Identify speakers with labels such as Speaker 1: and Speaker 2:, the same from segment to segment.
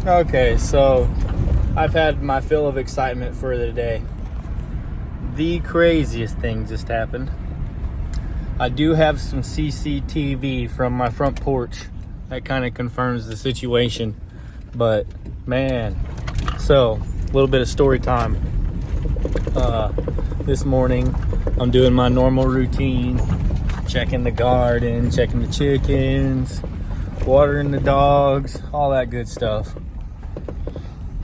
Speaker 1: Okay, so I've had my fill of excitement for the day. The craziest thing just happened. I do have some CCTV from my front porch that kind of confirms the situation. But man, so a little bit of story time. This morning I'm doing my normal routine, checking the garden, checking the chickens, watering the dogs, all that good stuff.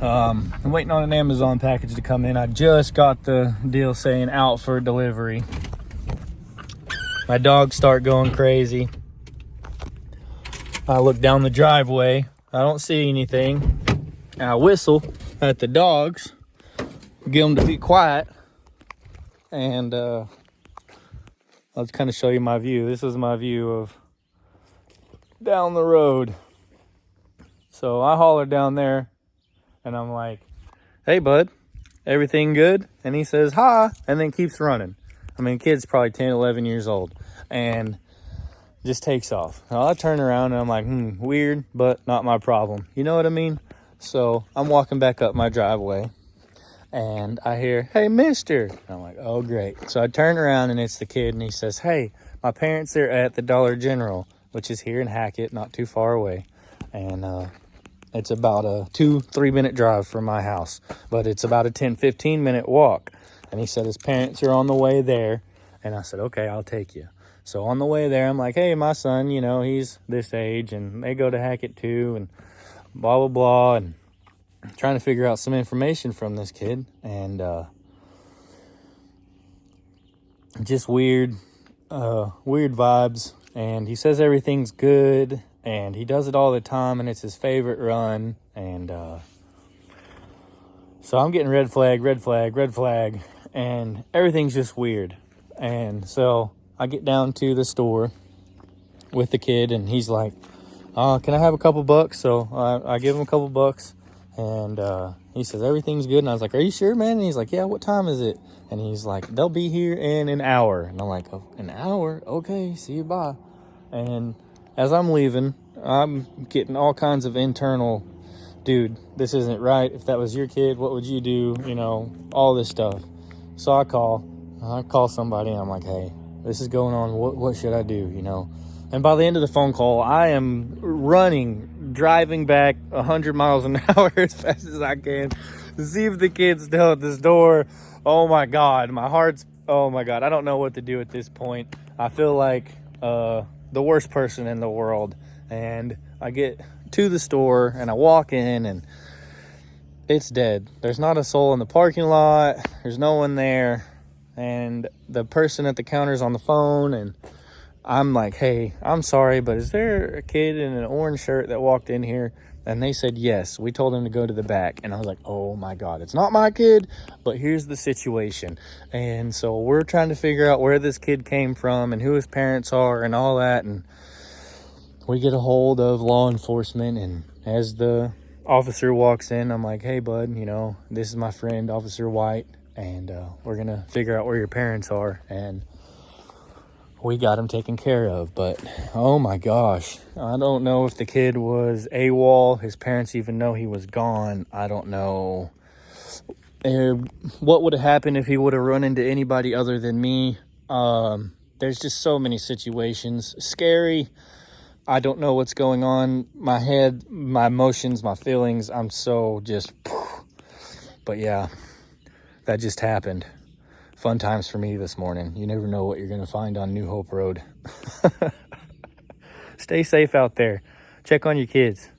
Speaker 1: I'm waiting on an Amazon package to come in. I just got the deal saying out for delivery. My dogs start going crazy. I look down the driveway. I don't see anything. I whistle at the dogs, get them to be quiet. And I'll just kind of show you my view. This is my view of down the road. So I holler down there. And I'm like, hey, bud, everything good? And he says, hi, and then keeps running. I mean, kid's probably 10, 11 years old. And just takes off. Now, I turn around and I'm like, weird, but not my problem. You know what I mean? So I'm walking back up my driveway. And I hear, hey, mister. And I'm like, oh, great. So I turn around and it's the kid. And he says, hey, my parents are at the Dollar General, which is here in Hackett, not too far away. And it's about a 2-3 minute drive from my house, but it's about a 10-15 minute walk. And he said his parents are on the way there. And I said, okay, I'll take you. So on the way there, I'm like, hey, my son, you know, he's this age and they go to Hackett too, and blah, blah, blah. And I'm trying to figure out some information from this kid. And just weird vibes. And he says everything's good. And he does it all the time, and it's his favorite run. And so I'm getting red flag, and everything's just weird. And so I get down to the store with the kid, and he's like, can I have a couple bucks? So I give him a couple bucks, and he says, everything's good. And I was like, are you sure, man? And he's like, yeah, what time is it? And he's like, they'll be here in an hour. And I'm like, oh, an hour? Okay, see you, bye. And as I'm leaving, I'm getting all kinds of internal, dude, this isn't right. If that was your kid, what would you do? You know, all this stuff. So I call somebody, and I'm like, hey, this is going on. What should I do? You know? And by the end of the phone call, I am driving back 100 miles an hour as fast as I can to see if the kid's still at this door. Oh my God, oh my God. I don't know what to do at this point. I feel like, the worst person in the world. And I get to the store and I walk in and it's dead. There's not a soul in the parking lot. There's no one there. And the person at the counter's on the phone, and I'm like, hey, I'm sorry, but is there a kid in an orange shirt that walked in here? And they said, yes. We told him to go to the back. And I was like, oh my God, it's not my kid, but here's the situation. And so we're trying to figure out where this kid came from and who his parents are and all that. And we get a hold of law enforcement. And as the officer walks in, I'm like, hey, bud, you know, this is my friend, Officer White. And we're going to figure out where your parents are. And we got him taken care of. But oh my gosh, I don't know if the kid was AWOL. His parents even know he was gone. I don't know what would have happened if he would have run into anybody other than me. There's just so many situations. Scary. I don't know what's going on. My head, my emotions, my feelings. I'm so just, but yeah, that just happened. Fun times for me this morning. You never know what you're going to find on New Hope Road. Stay safe out there. Check on your kids.